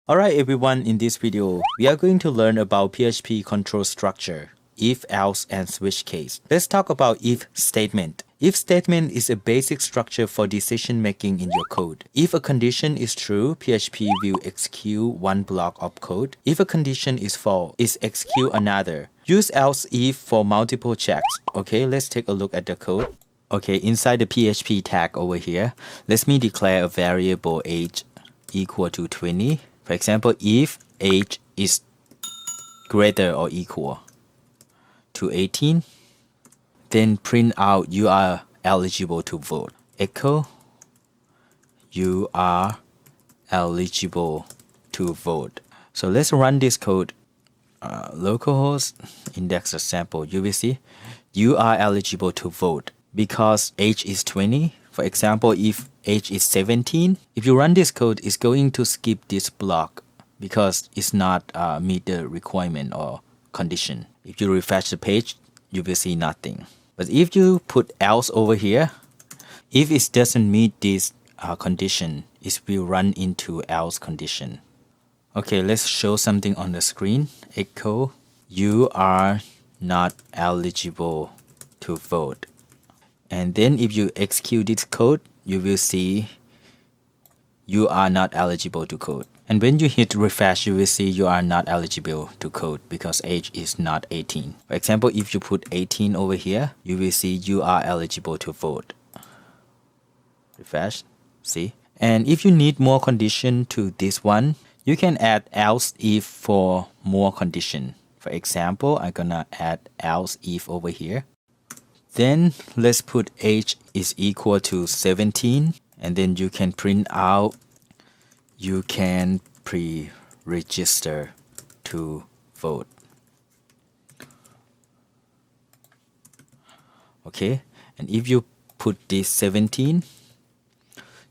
Alright everyone, in this video, we are going to learn about PHP control structure, if, else, and switch case. Let's talk about if statement. If statement is a basic structure for decision making in your code. If a condition is true, PHP will execute one block of code. If a condition is false, it execute another. Use else if for multiple checks. Okay, let's take a look at the code. Okay, inside the PHP tag over here, let me declare a variable age equal to 20. For example, if age is greater or equal to 18, then print out you are eligible to vote. Echo you are eligible to vote. So let's run this code. Localhost index example. You will see you are eligible to vote because age is 20. For example, if age is 17, if you run this code, it's going to skip this block because it's not meet the requirement or condition. If you refresh the page, you will see nothing. But if you put else over here, if it doesn't meet this condition, it will run into else condition. Okay, let's show something on the screen. Echo, you are not eligible to vote. And then if you execute this code, you will see you are not eligible to code. And when you hit refresh, you will see you are not eligible to code because age is not 18. For example, if you put 18 over here, you will see you are eligible to vote. Refresh, see? And if you need more condition to this one, you can add else if for more condition. For example, I'm gonna add else if over here. Then let's put age is equal to 17, and then you can print out you can pre-register to vote. Okay, and if you put this 17,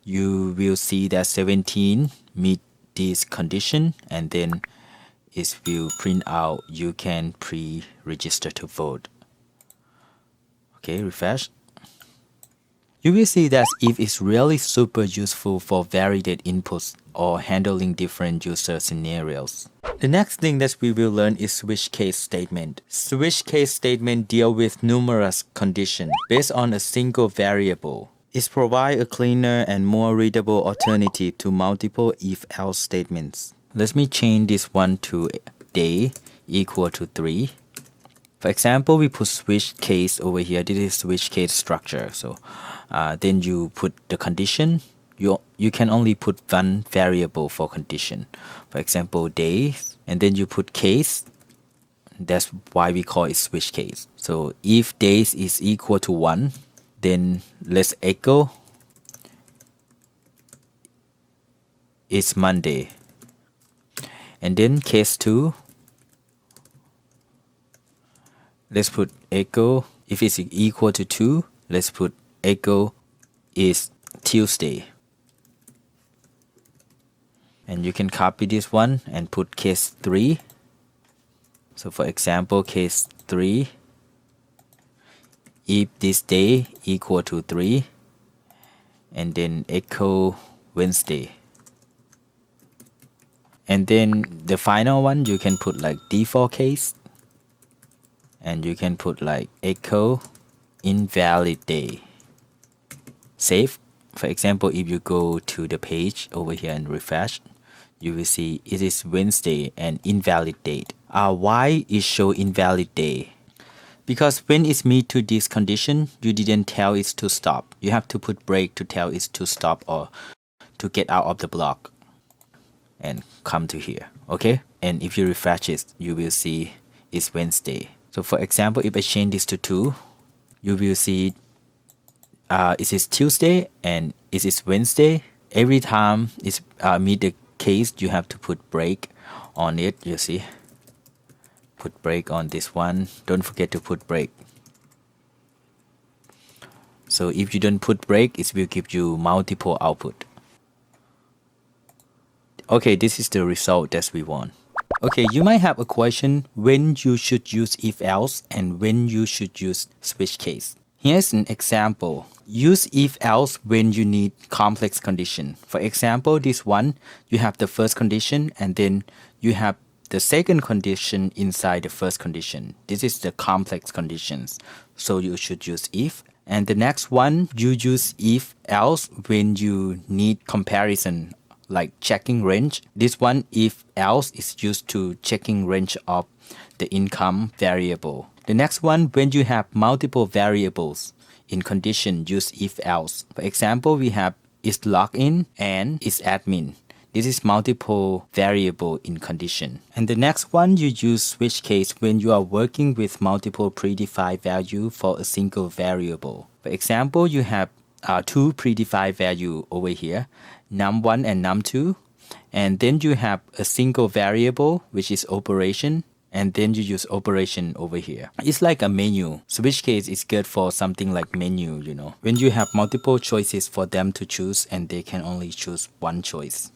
you will see that 17 meet this condition, and then it will print out you can pre-register to vote. Okay, refresh. You will see that if is really super useful for validated inputs or handling different user scenarios. The next thing that we will learn is switch case statement. Switch case statement deal with numerous conditions based on a single variable. It provides a cleaner and more readable alternative to multiple if-else statements. Let me change this one to day equal to 3. For example, we put switch case over here. This is switch case structure. So then you put the condition. You can only put one variable for condition. For example, days. And then you put case. That's why we call it switch case. So if days is equal to 1, then let's echo it's Monday. And then case 2. Let's put echo if it's equal to 2. Let's put echo is Tuesday. And you can copy this one and put case 3. So for example, case 3, if this day equal to 3, and then echo Wednesday. And then the final one, you can put like default case. And you can put like echo invalid day. Save. For example, if you go to the page over here and refresh, you will see it is Wednesday and invalid date. Why it show invalid day? Because when it's meet to this condition, you didn't tell it to stop. You have to put break to tell it to stop or to get out of the block and come to here. Okay? And if you refresh it, you will see it's Wednesday. So for example, if I change this to 2, you will see it is Tuesday and it is Wednesday. Every time it's meet the case, you have to put break on it. You see, put break on this one. Don't forget to put break. So if you don't put break, it will give you multiple output. Okay, this is the result that we want. Okay, you might have a question when you should use if else and when you should use switch case. Here's an example. Use if-else when you need complex condition. For example, this one, you have the first condition and then you have the second condition inside the first condition. This is the complex conditions. So you should use if. And the next one, you use if-else when you need comparison, like checking range. This one, if-else, is used to checking range of the income variable. The next one, when you have multiple variables in condition, use if-else. For example, we have is login and is admin. This is multiple variable in condition. And the next one, you use switch case when you are working with multiple predefined value for a single variable. For example, you have two predefined value over here, num1 and num2. And then you have a single variable, which is operation. And then you use operation over here. It's like a menu. Switch case is good for something like menu, when you have multiple choices for them to choose and they can only choose one choice.